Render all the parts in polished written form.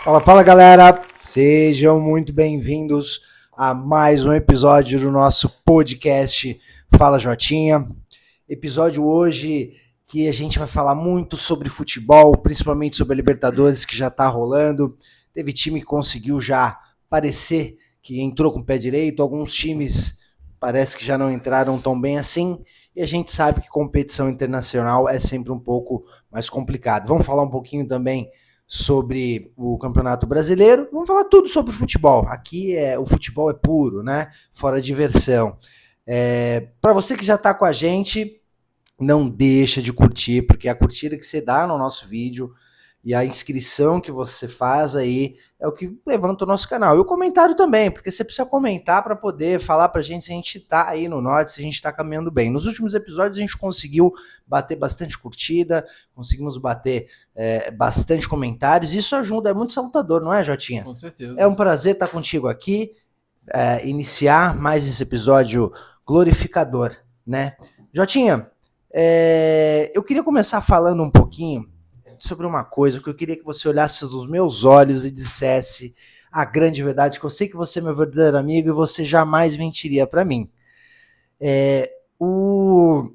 Fala, fala galera, sejam muito bem-vindos a mais um episódio do nosso podcast Fala Jotinha. Episódio hoje que a gente vai falar muito sobre futebol, principalmente sobre a Libertadores que já tá rolando. Teve time que conseguiu já parecer que entrou com o pé direito, alguns times parece que já não entraram tão bem assim. E a gente sabe que competição internacional é sempre um pouco mais complicado. Vamos falar um pouquinho também sobre o Campeonato Brasileiro. Vamos falar tudo sobre futebol. Aqui o futebol é puro, né? Fora diversão. Para você que já está com a gente, não deixa de curtir, porque a curtida que você dá no nosso vídeo e a inscrição que você faz aí é o que levanta o nosso canal. E o comentário também, porque você precisa comentar para poder falar pra gente se a gente tá aí no norte, se a gente tá caminhando bem. Nos últimos episódios a gente conseguiu bater bastante curtida, conseguimos bater bastante comentários. Isso ajuda, é muito salutador, não é, Jotinha? Com certeza. É um prazer estar contigo aqui, iniciar mais esse episódio glorificador, né? Jotinha, eu queria começar falando um pouquinho sobre uma coisa que eu queria que você olhasse nos meus olhos e dissesse a grande verdade, que eu sei que você é meu verdadeiro amigo e você jamais mentiria para mim. O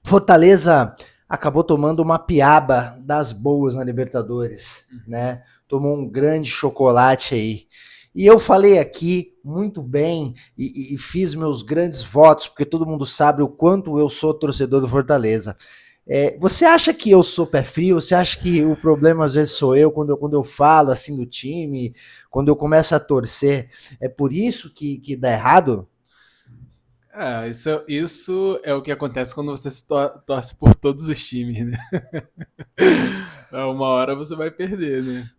Fortaleza acabou tomando uma piaba das boas na Libertadores, né? Tomou um grande chocolate aí. E eu falei aqui muito bem e fiz meus grandes votos, porque todo mundo sabe o quanto eu sou torcedor do Fortaleza. Você acha que eu sou pé frio? Você acha que o problema às vezes sou eu quando eu falo assim do time, quando eu começo a torcer? É por isso que dá errado? Isso é o que acontece quando você se torce por todos os times, né? Uma hora você vai perder, né?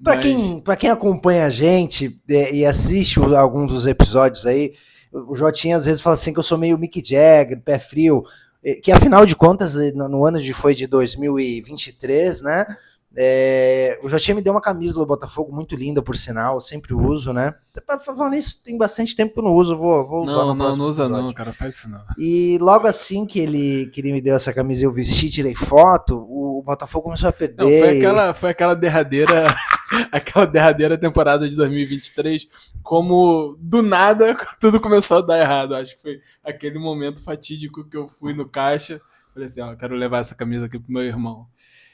Pra quem acompanha a gente e assiste alguns dos episódios aí, o Jotinha às vezes fala assim que eu sou meio Mick Jagger, pé frio, que afinal de contas, no ano foi de 2023, né? O Jotinha me deu uma camisa do Botafogo muito linda, por sinal, eu sempre uso, né? Falando isso, tem bastante tempo que eu não uso, vou usar no próximo não usa episódio. não, cara, faz isso não. E logo assim que ele me deu essa camisa e eu vesti, tirei foto, o Botafogo começou a perder. Não, foi aquela derradeira aquela derradeira temporada de 2023, como do nada tudo começou a dar errado. Acho que foi aquele momento fatídico que eu fui no caixa, falei assim, ó, quero levar essa camisa aqui pro meu irmão.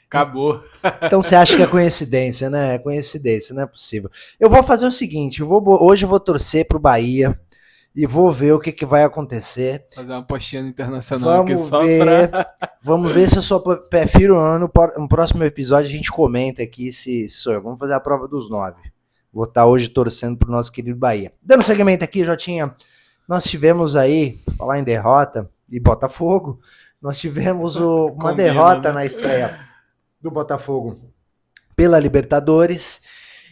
Acabou. Então você acha que é coincidência, né? É coincidência, não é possível. Eu vou fazer o seguinte, hoje eu vou torcer pro Bahia e vou ver o que vai acontecer. Fazer uma postinha internacional aqui só pra... Vamos ver se eu sou pé frio ou não. No próximo episódio a gente comenta aqui se sou eu. Vamos fazer a prova dos 9. Vou estar hoje torcendo pro nosso querido Bahia. Dando segmento aqui, nós tivemos aí, falar em derrota e Botafogo, nós tivemos uma derrota, né, na estreia do Botafogo pela Libertadores.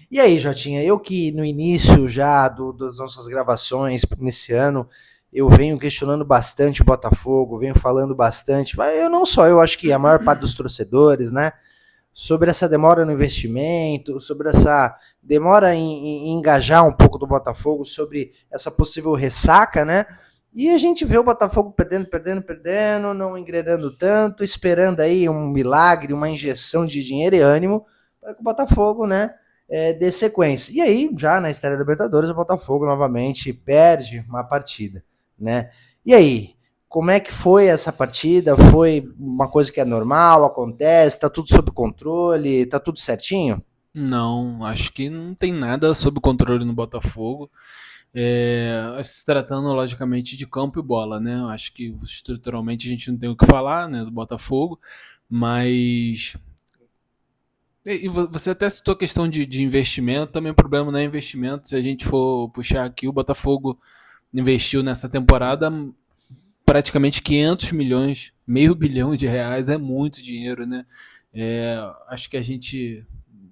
E aí, Jotinha, eu que no início já das nossas gravações nesse ano, eu venho questionando bastante o Botafogo, venho falando bastante, mas eu acho que a maior parte dos torcedores, né, sobre essa demora no investimento, sobre essa demora em engajar um pouco do Botafogo, sobre essa possível ressaca, né, e a gente vê o Botafogo perdendo, não engrenando tanto, esperando aí um milagre, uma injeção de dinheiro e ânimo para que o Botafogo, né, dê sequência. E aí, já na estreia da Libertadores, o Botafogo novamente perde uma partida, né? E aí, como é que foi essa partida? Foi uma coisa que é normal, acontece, tá tudo sob controle, tá tudo certinho? Não, acho que não tem nada sob controle no Botafogo. Se tratando logicamente de campo e bola, né? Acho que estruturalmente a gente não tem o que falar, né, do Botafogo, mas e você até citou a questão de investimento, também o problema não é investimento. Se a gente for puxar aqui, o Botafogo investiu nessa temporada praticamente 500 milhões, meio bilhão de reais, é muito dinheiro, né? Acho que a gente,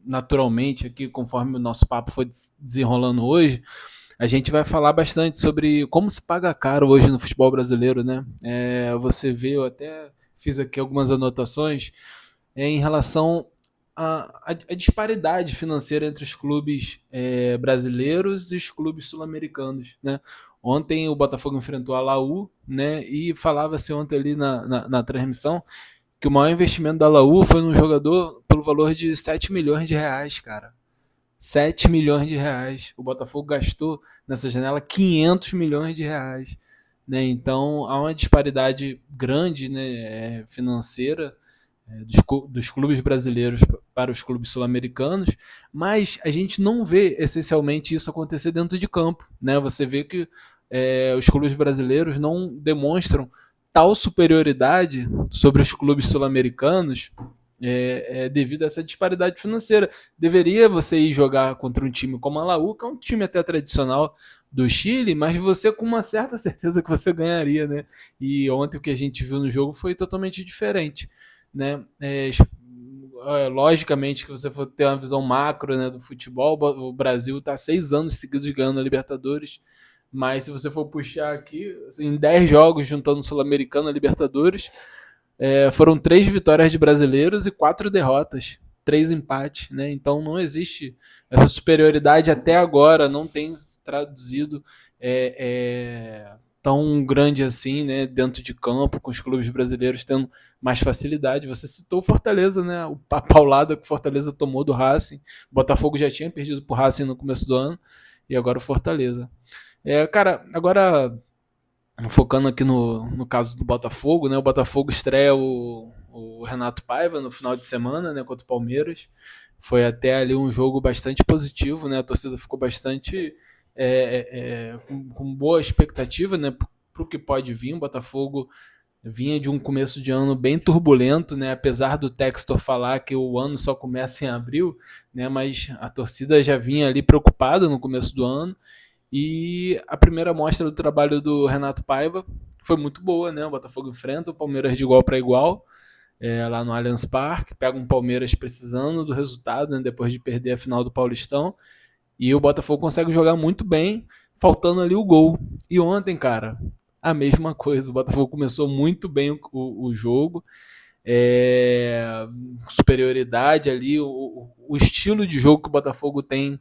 naturalmente, aqui, conforme o nosso papo foi desenrolando hoje, a gente vai falar bastante sobre como se paga caro hoje no futebol brasileiro, né? Você vê, eu até fiz aqui algumas anotações em relação à disparidade financeira entre os clubes brasileiros e os clubes sul-americanos, né? Ontem o Botafogo enfrentou a Laú, né? E falava-se ontem ali na transmissão que o maior investimento da Laú foi num jogador pelo valor de 7 milhões de reais, cara. 7 milhões de reais. O Botafogo gastou nessa janela 500 milhões de reais. Né? Então há uma disparidade grande, né, financeira, dos clubes brasileiros para os clubes sul-americanos, mas a gente não vê essencialmente isso acontecer dentro de campo. Né? Você vê que os clubes brasileiros não demonstram tal superioridade sobre os clubes sul-americanos devido a essa disparidade financeira. Deveria você ir jogar contra um time como a Laú, que é um time até tradicional do Chile, mas você com uma certa certeza que você ganharia, né? E ontem o que a gente viu no jogo foi totalmente diferente, né? Logicamente que você for ter uma visão macro, né, do futebol, o Brasil está 6 anos seguidos ganhando a Libertadores, mas se você for puxar aqui, assim, em 10 jogos juntando Sul-Americana e Libertadores, foram 3 vitórias de brasileiros e 4 derrotas, 3 empates, né? Então não existe essa superioridade até agora, não tem se traduzido tão grande assim, né, dentro de campo, com os clubes brasileiros tendo mais facilidade. Você citou o Fortaleza, né, a paulada que o Fortaleza tomou do Racing. O Botafogo já tinha perdido pro Racing no começo do ano, e agora o Fortaleza. Cara, agora focando aqui no caso do Botafogo, né, o Botafogo estreia o Renato Paiva no final de semana, né, contra o Palmeiras. Foi até ali um jogo bastante positivo, né, a torcida ficou bastante com boa expectativa, né, para o que pode vir. O Botafogo vinha de um começo de ano bem turbulento, né, apesar do Textor falar que o ano só começa em abril, né, mas a torcida já vinha ali preocupada no começo do ano. E a primeira mostra do trabalho do Renato Paiva foi muito boa, né? O Botafogo enfrenta o Palmeiras de igual para igual, lá no Allianz Parque, pega um Palmeiras precisando do resultado, né, depois de perder a final do Paulistão, e o Botafogo consegue jogar muito bem, faltando ali o gol. E ontem, cara, a mesma coisa. O Botafogo começou muito bem o jogo, superioridade ali, o estilo de jogo que o Botafogo tem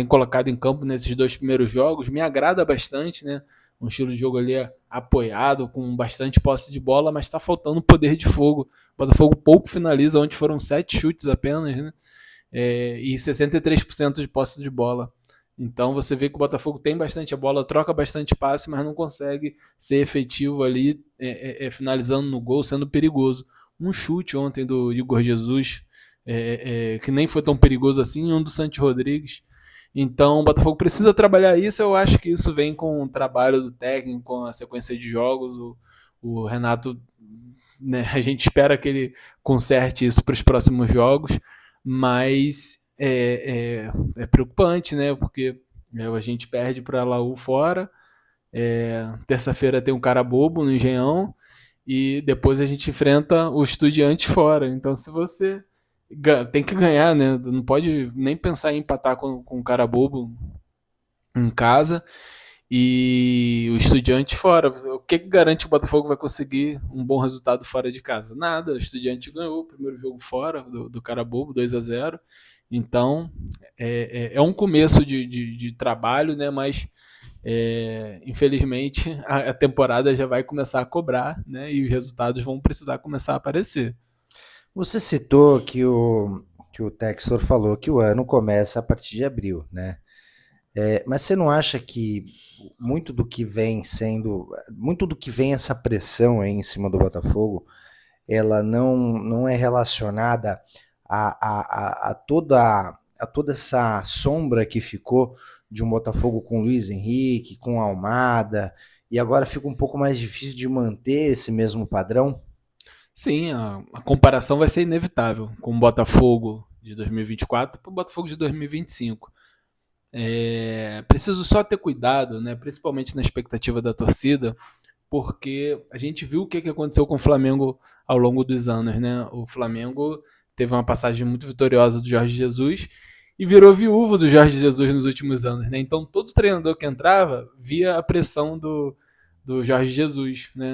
colocado em campo nesses 2 primeiros jogos, me agrada bastante, né? Um estilo de jogo ali apoiado, com bastante posse de bola, mas está faltando poder de fogo. O Botafogo pouco finaliza, onde foram 7 chutes apenas, né? E 63% de posse de bola. Então você vê que o Botafogo tem bastante a bola, troca bastante passe, mas não consegue ser efetivo ali, finalizando no gol, sendo perigoso. Um chute ontem do Igor Jesus, que nem foi tão perigoso assim, um do Santi Rodrigues. Então o Botafogo precisa trabalhar isso. Eu acho que isso vem com o trabalho do técnico, com a sequência de jogos. O Renato, né, a gente espera que ele conserte isso para os próximos jogos, mas é preocupante, né? Porque a gente perde para a Laú fora, terça-feira tem um cara bobo no Engenhão, e depois a gente enfrenta o Estudiantes fora. Então se você tem que ganhar, né? Não pode nem pensar em empatar com um cara bobo em casa. E o Estudiante fora. O que garante que o Botafogo vai conseguir um bom resultado fora de casa? Nada. O Estudiante ganhou o primeiro jogo fora do cara bobo, 2-0. Então é um começo de trabalho, né? Mas infelizmente a temporada já vai começar a cobrar, né? E os resultados vão precisar começar a aparecer. Você citou que o Textor falou que o ano começa a partir de abril, né? Mas você não acha que muito do que vem essa pressão aí em cima do Botafogo, ela não é relacionada a toda essa sombra que ficou de um Botafogo com Luiz Henrique, com Almada, e agora fica um pouco mais difícil de manter esse mesmo padrão? Sim, a comparação vai ser inevitável com o Botafogo de 2024 para o Botafogo de 2025. Preciso só ter cuidado, né, principalmente na expectativa da torcida, porque a gente viu o que aconteceu com o Flamengo ao longo dos anos. Né? O Flamengo teve uma passagem muito vitoriosa do Jorge Jesus e virou viúvo do Jorge Jesus nos últimos anos. Né? Então todo treinador que entrava via a pressão do Jorge Jesus, né?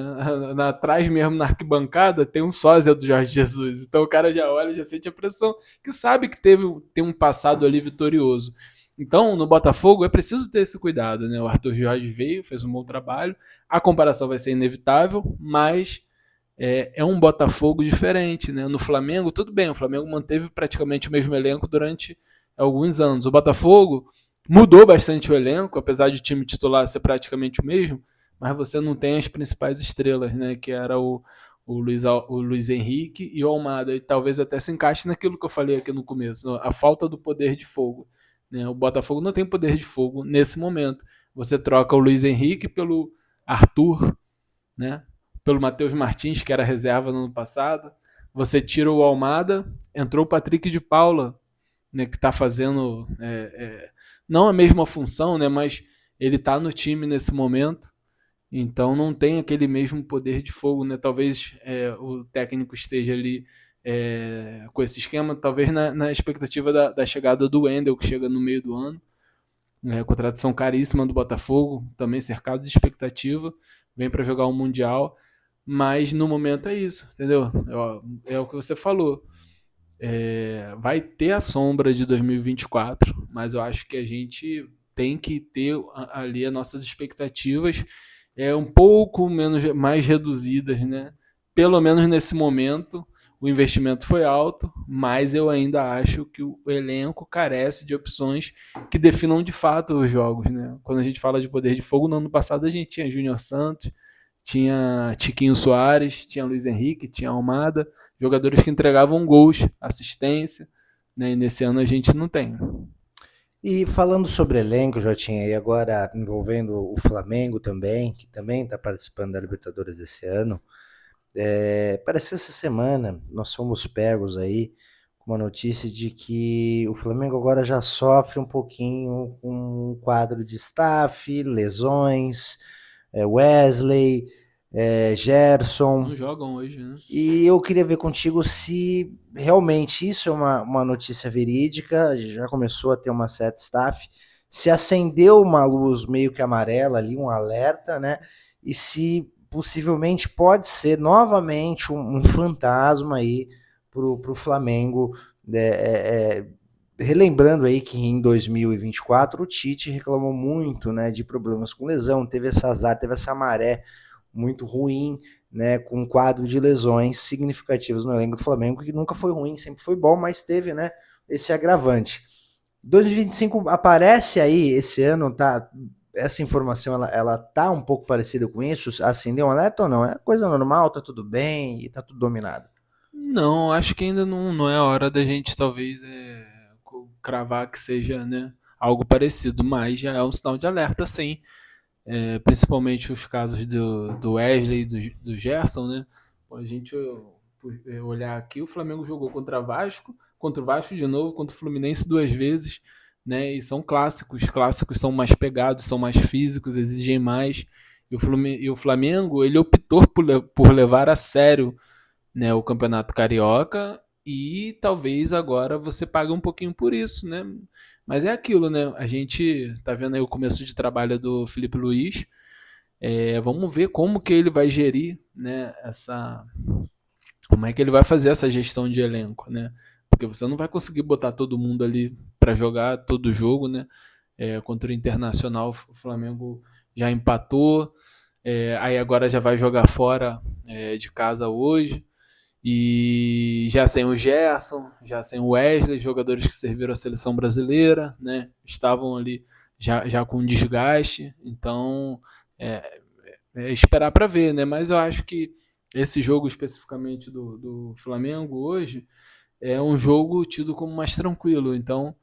Atrás mesmo na arquibancada tem um sósia do Jorge Jesus, então o cara já olha, já sente a pressão, que sabe que tem um passado ali vitorioso. Então no Botafogo é preciso ter esse cuidado, né? O Arthur Jorge veio, fez um bom trabalho, a comparação vai ser inevitável, mas é um Botafogo diferente, né? No Flamengo, tudo bem, o Flamengo manteve praticamente o mesmo elenco durante há alguns anos. O Botafogo mudou bastante o elenco, apesar de o time titular ser praticamente o mesmo, mas você não tem as principais estrelas, né? Que era o Luiz Henrique e o Almada. E talvez até se encaixe naquilo que eu falei aqui no começo, a falta do poder de fogo. Né? O Botafogo não tem poder de fogo nesse momento. Você troca o Luiz Henrique pelo Arthur, né? Pelo Matheus Martins, que era reserva no ano passado. Você tira o Almada, entrou o Patrick de Paula, né, que está fazendo não a mesma função, né, mas ele está no time nesse momento, então não tem aquele mesmo poder de fogo. Né? Talvez o técnico esteja ali com esse esquema, talvez na expectativa da chegada do Wendel, que chega no meio do ano. Contratação caríssima do Botafogo, também cercado de expectativa, vem para jogar um Mundial, mas no momento é isso, entendeu? É o que você falou. Vai ter a sombra de 2024, mas eu acho que a gente tem que ter ali as nossas expectativas um pouco mais reduzidas, né? Pelo menos nesse momento. O investimento foi alto, mas eu ainda acho que o elenco carece de opções que definam de fato os jogos, né? Quando a gente fala de poder de fogo, no ano passado a gente tinha Júnior Santos, tinha Tiquinho Soares, tinha Luiz Henrique, tinha Almada, jogadores que entregavam gols, assistência, né? E nesse ano a gente não tem. E falando sobre elenco, Jotinha, e agora envolvendo o Flamengo também, que também está participando da Libertadores desse ano, parece que essa semana nós fomos pegos aí com uma notícia de que o Flamengo agora já sofre um pouquinho com um quadro de staff, lesões, Wesley, Gerson. Não jogam hoje, né? E eu queria ver contigo se realmente isso é uma notícia verídica, já começou a ter uma certa staff, se acendeu uma luz meio que amarela ali, um alerta, né? E se possivelmente pode ser novamente um fantasma aí pro Flamengo, relembrando aí que em 2024 o Tite reclamou muito, né, de problemas com lesão, teve esse azar, teve essa maré muito ruim, né, com um quadro de lesões significativas no elenco do Flamengo, que nunca foi ruim, sempre foi bom, mas teve, né, esse agravante. 2025 aparece aí, esse ano, tá? Essa informação, ela tá um pouco parecida com isso? Acendeu um alerta ou não? É coisa normal, tá tudo bem e tá tudo dominado? Não, acho que ainda não é a hora da gente talvez cravar que seja, né, algo parecido, mas já é um sinal de alerta, sim. Principalmente os casos do Wesley e do Gerson, né? A gente olhar aqui, o Flamengo jogou contra o Vasco de novo, contra o Fluminense 2 vezes, né? E são clássicos são mais pegados, são mais físicos, exigem mais. E o Flamengo, ele optou por levar a sério, né, o Campeonato Carioca, e talvez agora você pague um pouquinho por isso, né? Mas é aquilo, né? A gente tá vendo aí o começo de trabalho do Felipe Luiz. Vamos ver como que ele vai gerir, né, como é que ele vai fazer essa gestão de elenco, né? Porque você não vai conseguir botar todo mundo ali para jogar todo jogo, né? Contra o Internacional, o Flamengo já empatou, aí agora já vai jogar fora de casa hoje. E já sem o Gerson, já sem o Wesley, jogadores que serviram a seleção brasileira, né? Estavam ali já com desgaste, então esperar para ver, né? Mas eu acho que esse jogo especificamente do Flamengo hoje é um jogo tido como mais tranquilo, então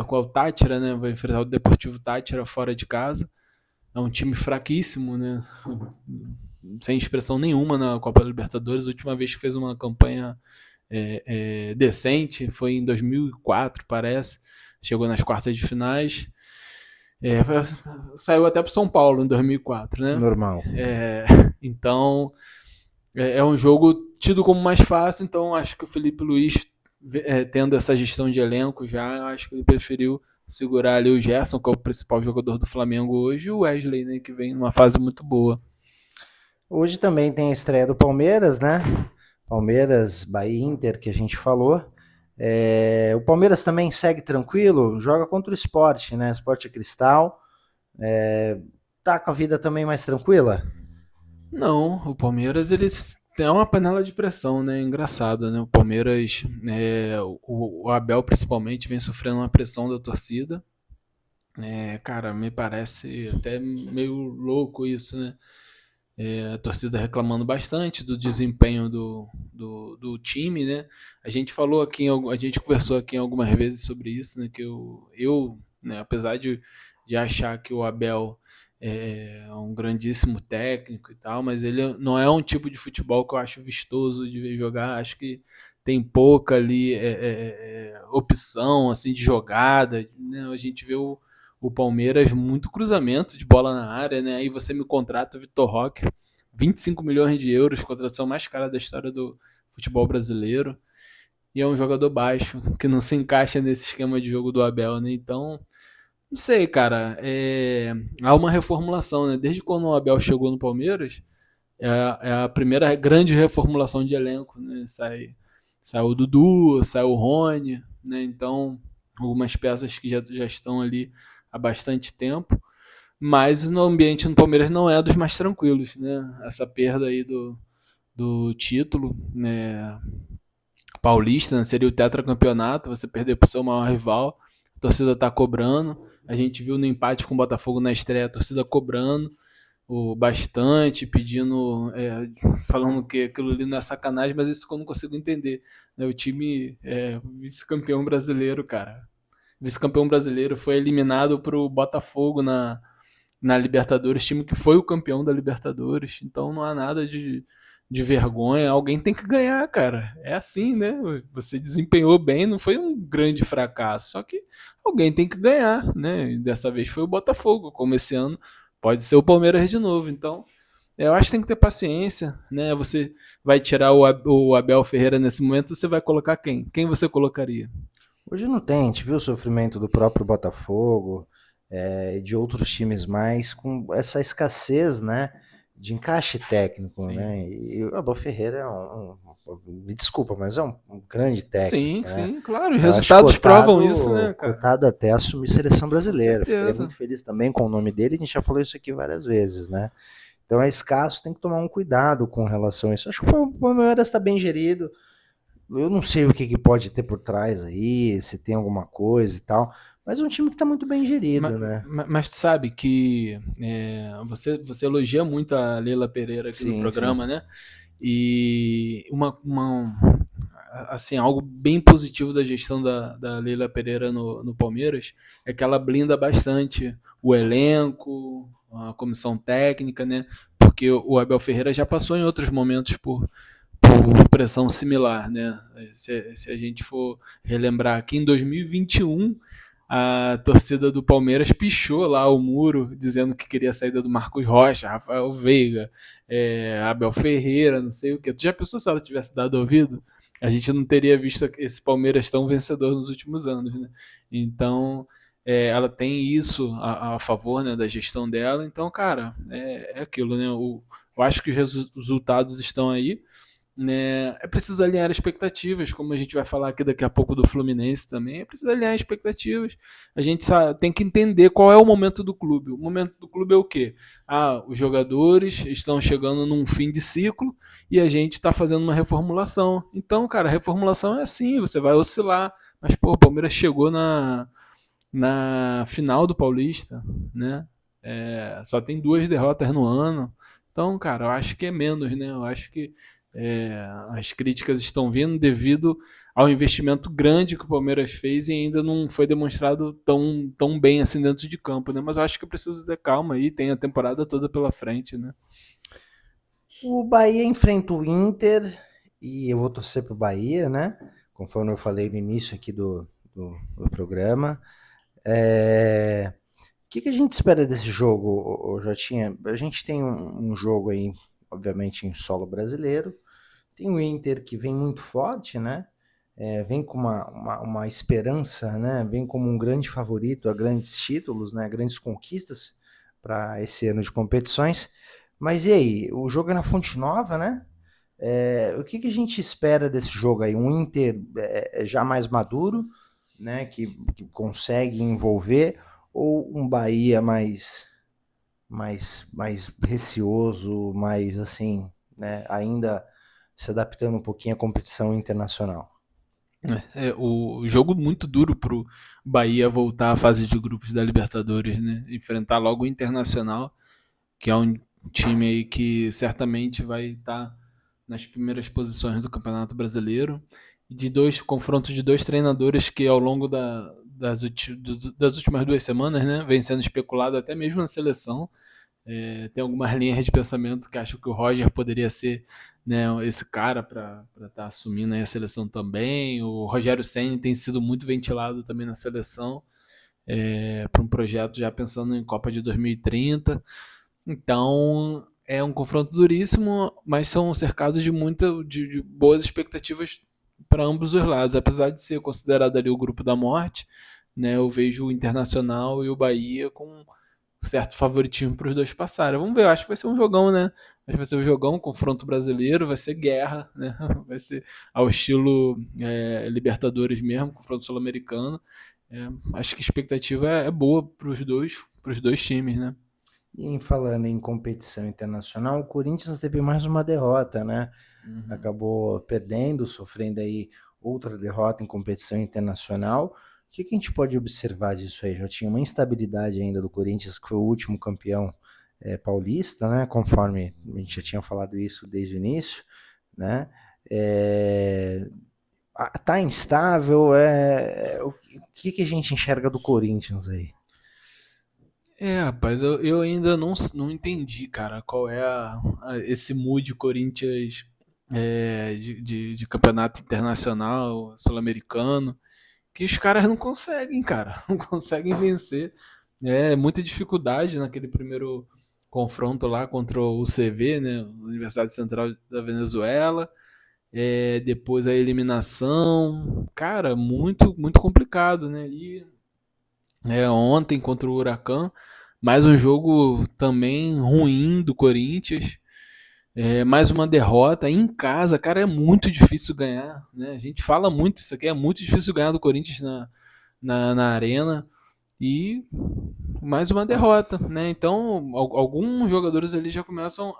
com o Táchira, né? Vai enfrentar o Deportivo Táchira fora de casa, é um time fraquíssimo, né? Sem expressão nenhuma na Copa da Libertadores. A última vez que fez uma campanha decente foi em 2004, parece. Chegou nas quartas de finais. Saiu até para São Paulo em 2004, né? Normal. Então, é um jogo tido como mais fácil. Então, acho que o Felipe Luiz, tendo essa gestão de elenco já, acho que ele preferiu segurar ali o Gerson, que é o principal jogador do Flamengo hoje, e o Wesley, né, que vem numa fase muito boa. Hoje também tem a estreia do Palmeiras, né? Palmeiras, Bahia, Inter, que a gente falou. O Palmeiras também segue tranquilo, joga contra o Sport, né? Sport Cristal. Tá com a vida também mais tranquila? Não, o Palmeiras, eles É uma panela de pressão, né? Engraçado, né? O Palmeiras, o Abel principalmente, vem sofrendo uma pressão da torcida. Cara, me parece até meio louco isso, né? A torcida reclamando bastante do desempenho do time, né? A gente falou aqui, a gente conversou aqui algumas vezes sobre isso, né? Que né, apesar de achar que o Abel é um grandíssimo técnico e tal, mas ele não é um tipo de futebol que eu acho vistoso de ver jogar. Acho que tem pouca ali opção assim de jogada, né? A gente vê o Palmeiras muito cruzamento de bola na área, né? Aí você me contrata o Vitor Roque, 25 milhões de euros, contratação mais cara da história do futebol brasileiro. E é um jogador baixo, que não se encaixa nesse esquema de jogo do Abel, né? Então, não sei, cara. Há uma reformulação, né? Desde quando o Abel chegou no Palmeiras, é a primeira grande reformulação de elenco, né? Saiu o Dudu, saiu o Rony, né? Então, algumas peças que já estão ali há bastante tempo. Mas no ambiente no Palmeiras não é dos mais tranquilos, né? Essa perda aí do título, né, paulista, né, seria o tetracampeonato, você perder para o seu maior rival, a torcida está cobrando. A gente viu no empate com o Botafogo na estreia, a torcida cobrando bastante, pedindo, falando que aquilo ali não é sacanagem, mas isso que eu não consigo entender. Né? O time vice-campeão brasileiro, cara. Vice-campeão brasileiro foi eliminado para o Botafogo na Libertadores, time que foi o campeão da Libertadores. Então não há nada de vergonha. Alguém tem que ganhar, cara. É assim, né? Você desempenhou bem, não foi um grande fracasso. Só que alguém tem que ganhar, né? E dessa vez foi o Botafogo, como esse ano pode ser o Palmeiras de novo. Então, eu acho que tem que ter paciência, né? Você vai tirar o Abel Ferreira nesse momento, você vai colocar quem? Quem você colocaria? Hoje não tem, a gente viu o sofrimento do próprio Botafogo, de outros times mais, com essa escassez, né, de encaixe técnico, Sim. né, e o Abel Ferreira me desculpa, mas é um grande Sim, técnico, né. sim, claro. Os Eu acho resultados provam isso, né, cara? cotado até a assumir seleção Com brasileira. Ficaria certeza. muito feliz também com o nome dele, a gente já falou isso aqui várias vezes, né. Então é escasso, tem que tomar um cuidado com relação a isso. Acho que o Palmeiras está bem gerido. Eu não sei o que pode ter por trás aí, se tem alguma coisa e tal, mas é um time que está muito bem Mas, gerido, né? mas tu sabe que você elogia muito a Leila Pereira aqui no Sim, sim. programa, né? E assim, algo bem positivo da gestão da Leila Pereira no Palmeiras é que ela blinda bastante o elenco, a comissão técnica, né? Porque o Abel Ferreira já passou em outros momentos por pressão similar, né? Se a gente for relembrar aqui em 2021, a torcida do Palmeiras pichou lá o muro, dizendo que queria a saída do Marcos Rocha, Rafael Veiga, Abel Ferreira, não sei o que. Tu já pensou se ela tivesse dado ouvido? A gente não teria visto esse Palmeiras tão vencedor nos últimos anos, né? Então, ela tem isso a favor, né, da gestão dela. Então, cara, é aquilo, né? Eu acho que os resultados estão aí, né? É preciso alinhar expectativas, como a gente vai falar aqui daqui a pouco do Fluminense também. É preciso alinhar expectativas. A gente tem que entender qual é o momento do clube. O momento do clube é o quê? Os jogadores estão chegando num fim de ciclo e a gente está fazendo uma reformulação. Então, cara, a reformulação é assim, você vai oscilar. Mas, pô, o Palmeiras chegou na final do Paulista, né? Só tem 2 derrotas no ano. Então, cara, eu acho que é menos, né? Eu acho que as críticas estão vindo devido ao investimento grande que o Palmeiras fez e ainda não foi demonstrado tão bem assim dentro de campo, né? Mas eu acho que preciso ter calma aí, tem a temporada toda pela frente, né? O Bahia enfrenta o Inter e eu vou torcer pro Bahia, né? Conforme eu falei no início aqui do programa. O que a gente espera desse jogo, Jotinha? A gente tem um jogo aí, obviamente, em solo brasileiro. Tem o Inter que vem muito forte, né? Vem com uma esperança, né? Vem como um grande favorito a grandes títulos, né? Grandes conquistas para esse ano de competições. Mas e aí? O jogo é na Fonte Nova, né? O que a gente espera desse jogo aí? Um Inter já mais maduro, né? Que consegue envolver, ou um Bahia mais receoso, mais assim, né? Ainda se adaptando um pouquinho à competição internacional. O jogo muito duro pro Bahia voltar à fase de grupos da Libertadores, né? Enfrentar logo o Internacional, que é um time aí que certamente vai estar nas primeiras posições do Campeonato Brasileiro, e de dois confrontos de dois treinadores que ao longo das últimas 2 semanas, né, vem sendo especulado até mesmo na seleção. Tem algumas linhas de pensamento que acham que o Roger poderia ser, né, esse cara para estar assumindo aí a seleção também. O Rogério Ceni tem sido muito ventilado também na seleção, para um projeto já pensando em Copa de 2030. Então é um confronto duríssimo, mas são cercados de boas expectativas para ambos os lados. Apesar de ser considerado ali o grupo da morte, né, eu vejo o Internacional e o Bahia com certo favoritismo para os dois passarem. Vamos ver, eu acho que vai ser um jogão, né? Acho que vai ser um jogão, confronto brasileiro, vai ser guerra, né? Vai ser ao estilo Libertadores mesmo, confronto sul-americano. Acho que a expectativa é boa para os dois times, né? E falando em competição internacional, o Corinthians teve mais uma derrota, né? Acabou perdendo, sofrendo aí outra derrota em competição internacional. O que a gente pode observar disso aí? Já tinha uma instabilidade ainda do Corinthians, que foi o último campeão paulista, né? Conforme a gente já tinha falado isso desde o início, né? Tá instável, o que a gente enxerga do Corinthians aí? Rapaz, eu ainda não entendi, cara, qual é esse mood Corinthians de campeonato internacional, sul-americano, que os caras não conseguem, cara, não conseguem vencer. Muita dificuldade naquele primeiro confronto lá contra o UCV, né, Universidade Central da Venezuela. Depois a eliminação, cara, muito, muito complicado, né? E ontem contra o Huracan, mais um jogo também ruim do Corinthians. Mais uma derrota em casa, cara, é muito difícil ganhar, né? A gente fala muito isso aqui, é muito difícil ganhar do Corinthians na arena. E mais uma derrota, né? Então, alguns jogadores ali já começam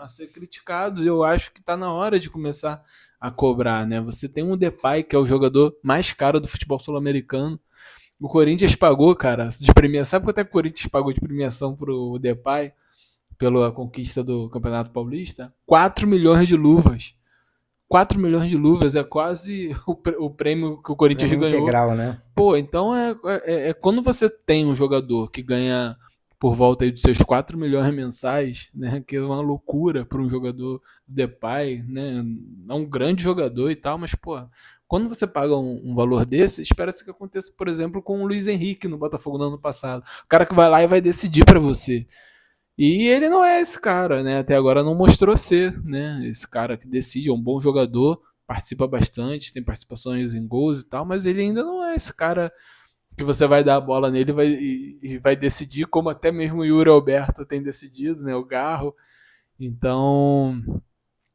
a ser criticados. Eu acho que está na hora de começar a cobrar, né? Você tem um Depay, que é o jogador mais caro do futebol sul-americano. O Corinthians pagou, cara, de premiação. Sabe quanto é que o Corinthians pagou de premiação pro Depay pela conquista do Campeonato Paulista? 4 milhões de luvas. 4 milhões de luvas é quase o prêmio que o Corinthians Prêmio ganhou. integral, né? Pô, então quando você tem um jogador que ganha por volta aí dos seus 4 milhões mensais, né, que é uma loucura para um jogador do Depay, né, é um grande jogador e tal, mas, pô, quando você paga um valor desse, espera-se que aconteça, por exemplo, com o Luiz Henrique no Botafogo no ano passado. O cara que vai lá e vai decidir para você. E ele não é esse cara, né? Até agora não mostrou ser, né? Esse cara que decide, é um bom jogador, participa bastante, tem participações em gols e tal, mas ele ainda não é esse cara que você vai dar a bola nele e vai decidir, como até mesmo o Yuri Alberto tem decidido, né? O Garro. Então,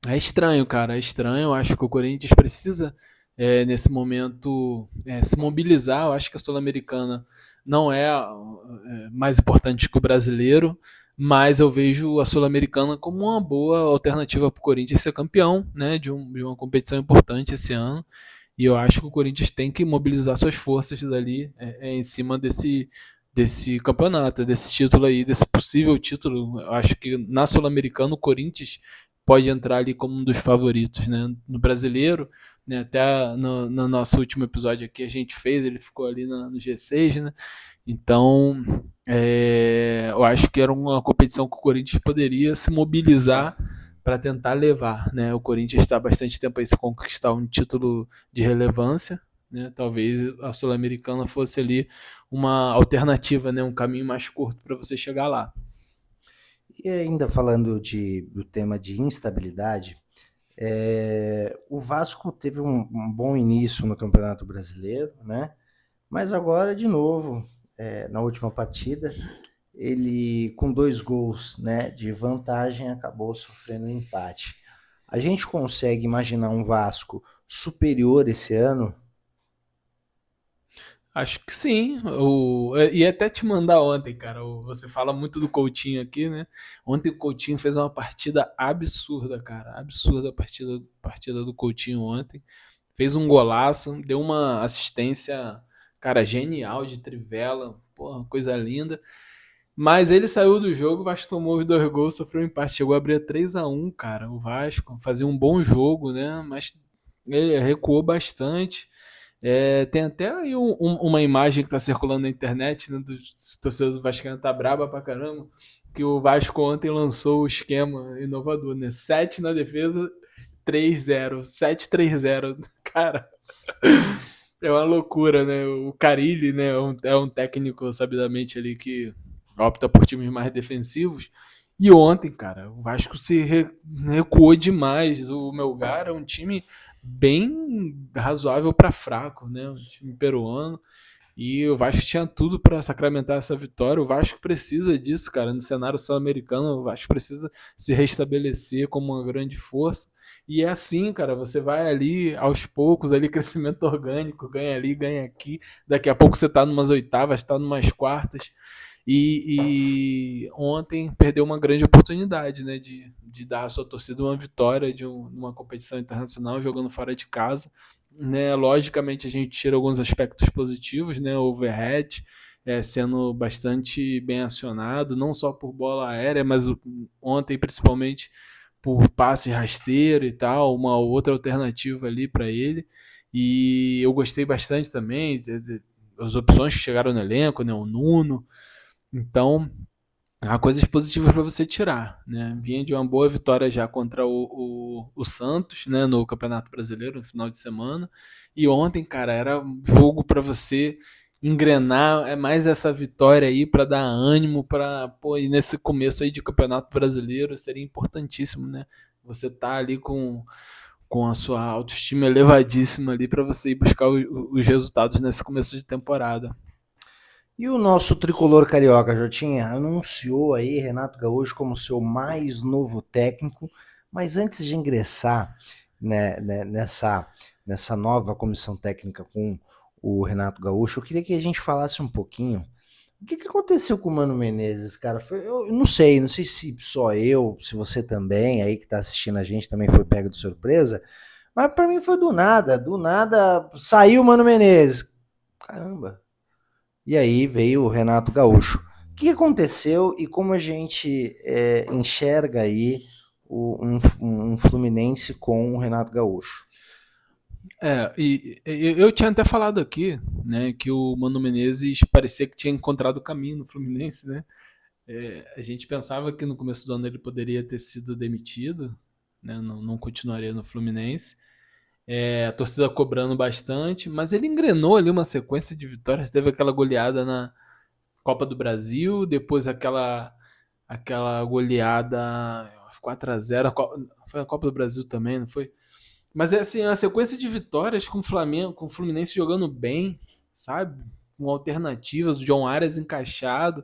é estranho, cara, é estranho. Eu acho que o Corinthians precisa, nesse momento, se mobilizar. Eu acho que a Sul-Americana não é mais importante que o brasileiro, mas eu vejo a Sul-Americana como uma boa alternativa para o Corinthians ser campeão, né, de uma competição importante esse ano. E eu acho que o Corinthians tem que mobilizar suas forças dali em cima desse campeonato, desse título aí, desse possível título. Eu acho que na Sul-Americana o Corinthians pode entrar ali como um dos favoritos, né? No brasileiro, né? Até no nosso último episódio aqui a gente fez, ele ficou ali no G6, né? Então, eu acho que era uma competição que o Corinthians poderia se mobilizar para tentar levar, né? O Corinthians está há bastante tempo aí se conquistar um título de relevância, né? Talvez a Sul-Americana fosse ali uma alternativa, né? Um caminho mais curto para você chegar lá. E ainda falando do tema de instabilidade, o Vasco teve um bom início no Campeonato Brasileiro, né? Mas agora, de novo, na última partida, ele com 2 gols, né, de vantagem acabou sofrendo um empate. A gente consegue imaginar um Vasco superior esse ano? Acho que sim. E até te mandar ontem, cara. Você fala muito do Coutinho aqui, né? Ontem o Coutinho fez uma partida absurda, cara. Absurda a partida do Coutinho ontem. Fez um golaço, deu uma assistência, cara, genial de trivela. Porra, coisa linda. Mas ele saiu do jogo, o Vasco tomou os 2 gols, sofreu um empate. Chegou a abrir 3-1, cara. O Vasco fazia um bom jogo, né? Mas ele recuou bastante. Tem até aí uma imagem que tá circulando na internet, né, dos torcedores do Vasco, tá braba pra caramba, que o Vasco ontem lançou o esquema inovador, né? 7 na defesa, 3-0, 7-3-0. Cara, é uma loucura, né? O Carille, né, é um técnico sabidamente ali que opta por times mais defensivos. E ontem, cara, o Vasco recuou demais. O Melgar é um time bem razoável para fraco, né? Um time peruano. E o Vasco tinha tudo para sacramentar essa vitória. O Vasco precisa disso, cara. No cenário sul-americano, o Vasco precisa se restabelecer como uma grande força. E é assim, cara. Você vai ali aos poucos, ali crescimento orgânico, ganha ali, ganha aqui. Daqui a pouco você tá numas oitavas, tá numas quartas. E ontem perdeu uma grande oportunidade, né, de dar à sua torcida uma vitória de uma competição internacional jogando fora de casa, né? Logicamente a gente tira alguns aspectos positivos, né? O overhead sendo bastante bem acionado, não só por bola aérea, mas ontem principalmente por passe rasteiro e tal, uma outra alternativa ali para ele. E eu gostei bastante também das opções que chegaram no elenco, né? O Nuno. Então, há coisas positivas para você tirar, né? Vinha de uma boa vitória já contra o Santos, né, no Campeonato Brasileiro no final de semana. E ontem, cara, era jogo para você engrenar, mais essa vitória aí para dar ânimo para, pô, e nesse começo aí de Campeonato Brasileiro seria importantíssimo, né? Você tá ali com a sua autoestima elevadíssima ali para você ir buscar os resultados nesse começo de temporada. E o nosso tricolor carioca, Jotinha, anunciou aí Renato Gaúcho como seu mais novo técnico, mas antes de ingressar, né, nessa nova comissão técnica com o Renato Gaúcho, eu queria que a gente falasse um pouquinho o que aconteceu com o Mano Menezes, cara. Eu não sei se só eu, se você também, aí que tá assistindo a gente também foi pego de surpresa, mas para mim foi do nada saiu o Mano Menezes. Caramba. E aí veio o Renato Gaúcho. O que aconteceu e como a gente enxerga aí um Fluminense com o Renato Gaúcho? E eu tinha até falado aqui, né, que o Mano Menezes parecia que tinha encontrado o caminho no Fluminense, né? A gente pensava que no começo do ano ele poderia ter sido demitido, né, não continuaria no Fluminense. A torcida cobrando bastante, mas ele engrenou ali uma sequência de vitórias. Teve aquela goleada na Copa do Brasil, depois aquela goleada 4-0, foi a Copa do Brasil também, não foi? Mas é assim, a sequência de vitórias com o Flamengo, com o Fluminense jogando bem, sabe? Com alternativas, o John Arias encaixado,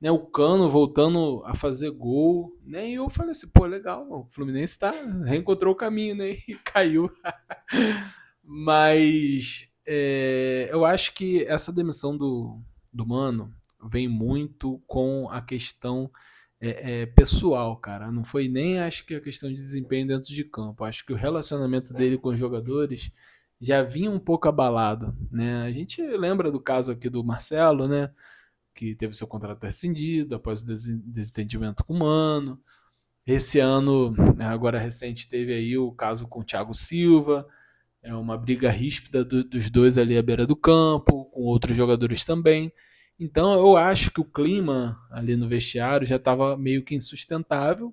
né? O Cano voltando a fazer gol, né? E eu falei assim, pô, legal, o Fluminense reencontrou o caminho, né? E caiu. Mas eu acho que essa demissão do Mano vem muito com a questão pessoal, cara. Não foi nem, acho que, a questão de desempenho dentro de campo. Acho que o relacionamento dele com os jogadores já vinha um pouco abalado, né? A gente lembra do caso aqui do Marcelo, né? Que teve seu contrato rescindido após o desentendimento com o Mano. Esse ano, agora recente, teve aí o caso com o Thiago Silva. Uma briga ríspida dos dois ali à beira do campo, com outros jogadores também. Então eu acho que o clima ali no vestiário já estava meio que insustentável,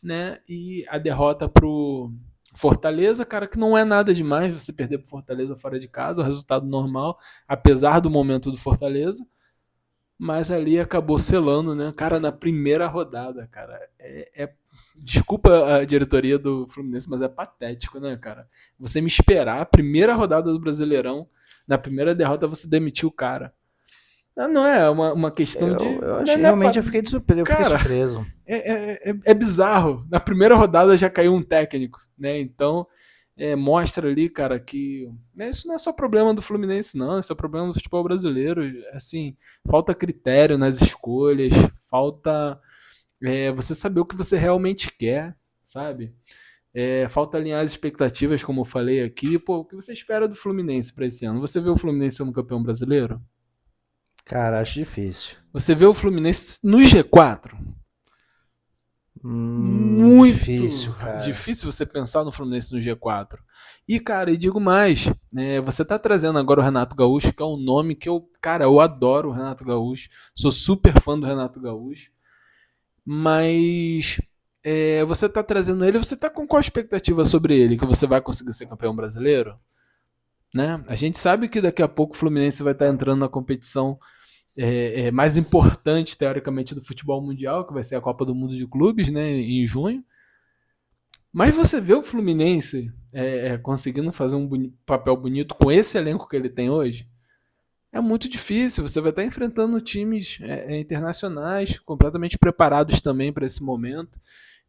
né? E a derrota pro Fortaleza, cara, que não é nada demais você perder pro Fortaleza fora de casa, o resultado normal, apesar do momento do Fortaleza, mas ali acabou selando, né? Cara, na primeira rodada, cara, desculpa a diretoria do Fluminense, mas é patético, né, cara? Você me esperar a primeira rodada do Brasileirão, na primeira derrota você demitiu o cara. Não é uma questão de. Eu achei, realmente eu fiquei surpreso. Cara, fiquei surpreso. É bizarro. Na primeira rodada já caiu um técnico, né? Então mostra ali, cara, que isso não é só problema do Fluminense, não. Isso é problema do futebol brasileiro. Assim, falta critério nas escolhas, falta você saber o que você realmente quer, sabe? Falta alinhar as expectativas, como eu falei aqui. Pô, o que você espera do Fluminense para esse ano? Você vê o Fluminense sendo campeão brasileiro? Cara, acho difícil. Você vê o Fluminense no G4? Difícil, Muito cara. difícil você pensar no Fluminense no G4. E, cara, e digo mais, você tá trazendo agora o Renato Gaúcho, que é um nome que eu adoro o Renato Gaúcho, sou super fã do Renato Gaúcho, mas você tá trazendo ele, você tá com qual expectativa sobre ele? Que você vai conseguir ser campeão brasileiro? Né? A gente sabe que daqui a pouco o Fluminense vai estar entrando na competição mais importante, teoricamente, do futebol mundial, que vai ser a Copa do Mundo de Clubes, né, em junho. Mas você vê o Fluminense conseguindo fazer um papel bonito com esse elenco que ele tem hoje? É muito difícil. Você vai estar enfrentando times internacionais completamente preparados também para esse momento.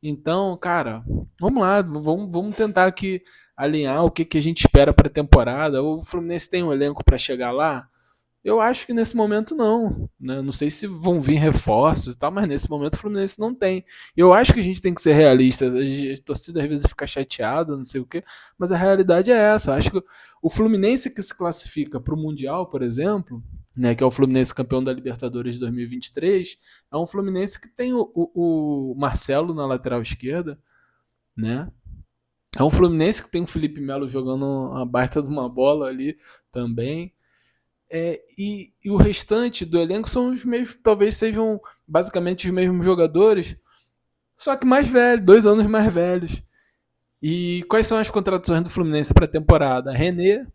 Então, cara, vamos lá, vamos tentar aqui alinhar o que a gente espera para a temporada. O Fluminense tem um elenco para chegar lá? Eu acho que nesse momento não, né? Não sei se vão vir reforços e tal, mas nesse momento o Fluminense não tem. Eu acho que a gente tem que ser realista. A torcida às vezes fica chateada, não sei o quê, mas a realidade é essa. Eu acho que o Fluminense que se classifica para o Mundial, por exemplo, né, que é o Fluminense campeão da Libertadores de 2023, é um Fluminense que tem o Marcelo na lateral esquerda, né? É um Fluminense que tem o Felipe Melo jogando uma baita de uma bola ali também. E o restante do elenco são os mesmos, talvez sejam basicamente os mesmos jogadores, só que mais velhos, 2 anos mais velhos. E quais são as contratações do Fluminense para a temporada? René,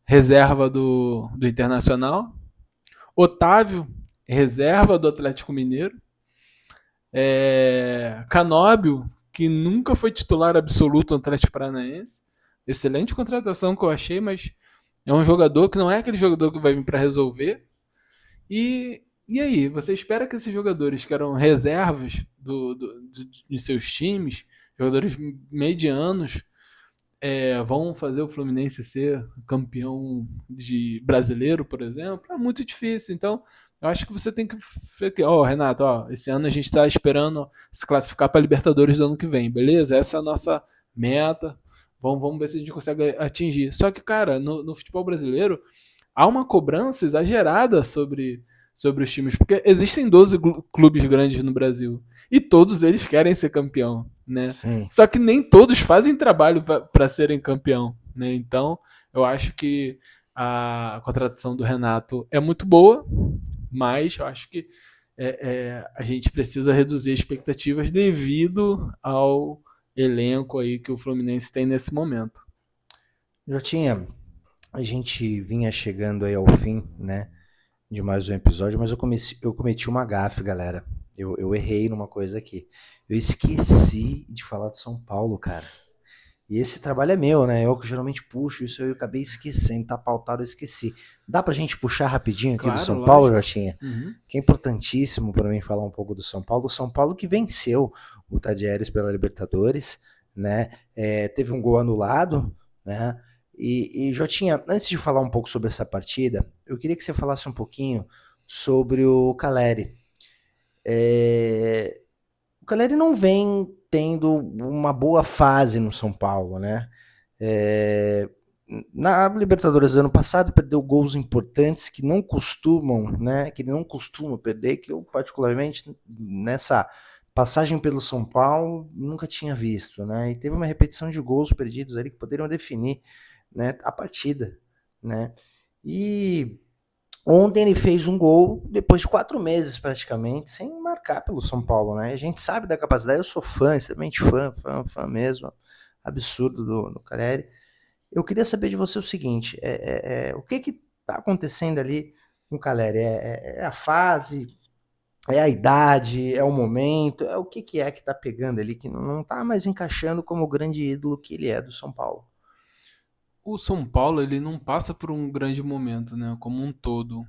reserva do Internacional. Otávio, reserva do Atlético Mineiro. Canóbio, que nunca foi titular absoluto no Atlético Paranaense. Excelente contratação que eu achei, mas é um jogador que não é aquele jogador que vai vir para resolver. E aí, você espera que esses jogadores que eram reservas de seus times, jogadores medianos, vão fazer o Fluminense ser campeão de brasileiro, por exemplo? É muito difícil. Então, eu acho que você tem que. Renato, esse ano a gente está esperando se classificar para a Libertadores do ano que vem, beleza? Essa é a nossa meta. Vamos ver se a gente consegue atingir. Só que, cara, no futebol brasileiro, há uma cobrança exagerada sobre os times, porque existem 12 clubes grandes no Brasil e todos eles querem ser campeão, né? Sim. Só que nem todos fazem trabalho para serem campeão, né? Então, eu acho que a contratação do Renato é muito boa, mas eu acho que a gente precisa reduzir expectativas devido ao elenco aí que o Fluminense tem nesse momento. A gente vinha chegando aí ao fim, né, de mais um episódio, mas eu cometi uma gafe, galera. Eu errei numa coisa aqui. Eu esqueci de falar do São Paulo, cara. E esse trabalho é meu, né? Eu que geralmente puxo isso, eu acabei esquecendo, tá pautado, eu esqueci. Dá pra gente puxar rapidinho aqui do Claro, São Paulo, lógico. Jotinha? Que é importantíssimo para mim falar um pouco do São Paulo. O São Paulo que venceu o Tadieres pela Libertadores, né? Teve um gol anulado, né? E Jotinha, antes de falar um pouco sobre essa partida, eu queria que você falasse um pouquinho sobre o Caleri. O Caleri não vem tendo uma boa fase no São Paulo, né? É, Na Libertadores do ano passado perdeu gols importantes que não costumam, né? Que ele não costuma perder, que eu particularmente nessa passagem pelo São Paulo nunca tinha visto, né? E teve uma repetição de gols perdidos ali que poderiam definir, né, a partida, né? E ontem ele fez um gol depois de 4 meses praticamente sem marcar pelo São Paulo, né? A gente sabe da capacidade, eu sou fã, extremamente fã mesmo, absurdo do Caleri. Eu queria saber de você o seguinte, o que está acontecendo ali com o Caleri? É a fase, é a idade, é o momento, é o que é que está pegando ali, que não está mais encaixando como o grande ídolo que ele é do São Paulo? O São Paulo ele não passa por um grande momento, né? Como um todo.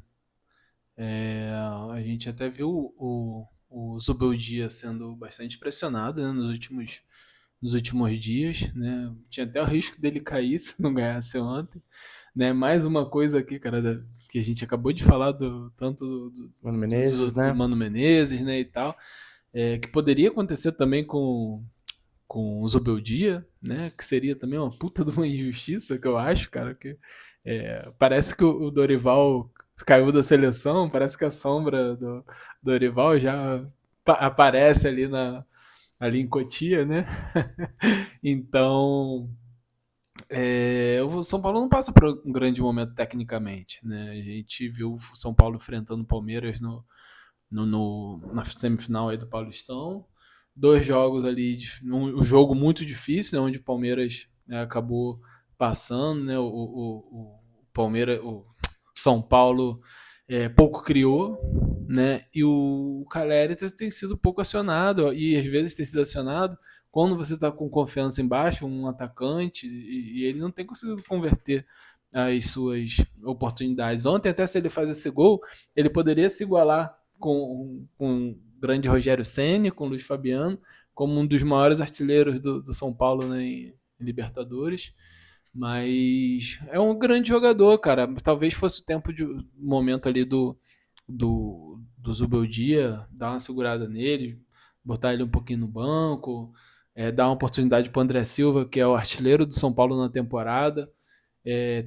A gente até viu o Zubeldia sendo bastante pressionado, né, nos últimos nos últimos dias, né? Tinha até o risco dele cair se não ganhasse ontem, né? Mais uma coisa aqui, cara, que a gente acabou de falar tanto Mano Menezes, do né? Mano Menezes, né, e tal, que poderia acontecer também com o Zubeldia, né? Que seria também uma puta de uma injustiça, que eu acho, cara. Que, parece que o Dorival caiu da seleção, parece que a sombra do Dorival já aparece ali em Cotia, né? Então, o São Paulo não passa por um grande momento tecnicamente, né? A gente viu o São Paulo enfrentando o Palmeiras na semifinal aí do Paulistão. Dois jogos ali, um jogo muito difícil, né, onde o Palmeiras, né, acabou passando, né, o Palmeiras, o São Paulo pouco criou, né, e o Caleri tem sido pouco acionado, e às vezes tem sido acionado quando você está com confiança embaixo, um atacante, e ele não tem conseguido converter as suas oportunidades. Ontem, até se ele faz esse gol, ele poderia se igualar com o grande Rogério Ceni, com o Luiz Fabiano, como um dos maiores artilheiros do São Paulo, né, em Libertadores. Mas é um grande jogador, cara. Talvez fosse o tempo de momento ali do Zubeldia, dar uma segurada nele, botar ele um pouquinho no banco, dar uma oportunidade para o André Silva, que é o artilheiro do São Paulo na temporada.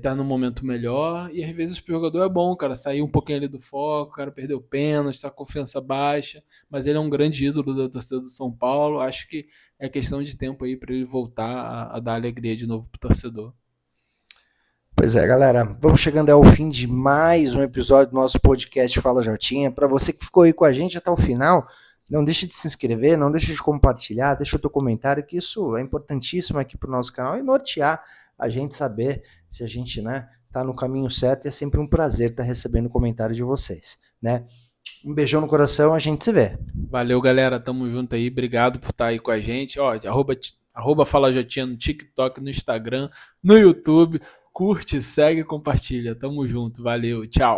Tá num momento melhor, e às vezes o jogador é bom, cara, sair um pouquinho ali do foco, o cara perdeu pênalti, tá com confiança baixa, mas ele é um grande ídolo da torcida do São Paulo, acho que é questão de tempo aí para ele voltar a dar alegria de novo pro torcedor. Pois é, galera, vamos chegando ao fim de mais um episódio do nosso podcast Fala Jotinha. Para você que ficou aí com a gente até o final, não deixe de se inscrever, não deixe de compartilhar, deixa o teu comentário, que isso é importantíssimo aqui pro nosso canal e nortear a gente saber se a gente, né, tá no caminho certo, e é sempre um prazer estar recebendo o comentário de vocês, né? Um beijão no coração, a gente se vê. Valeu, galera, tamo junto aí, obrigado por estar aí com a gente, ó, arroba Fala Jotinha no TikTok, no Instagram, no YouTube, curte, segue, compartilha, tamo junto, valeu, tchau.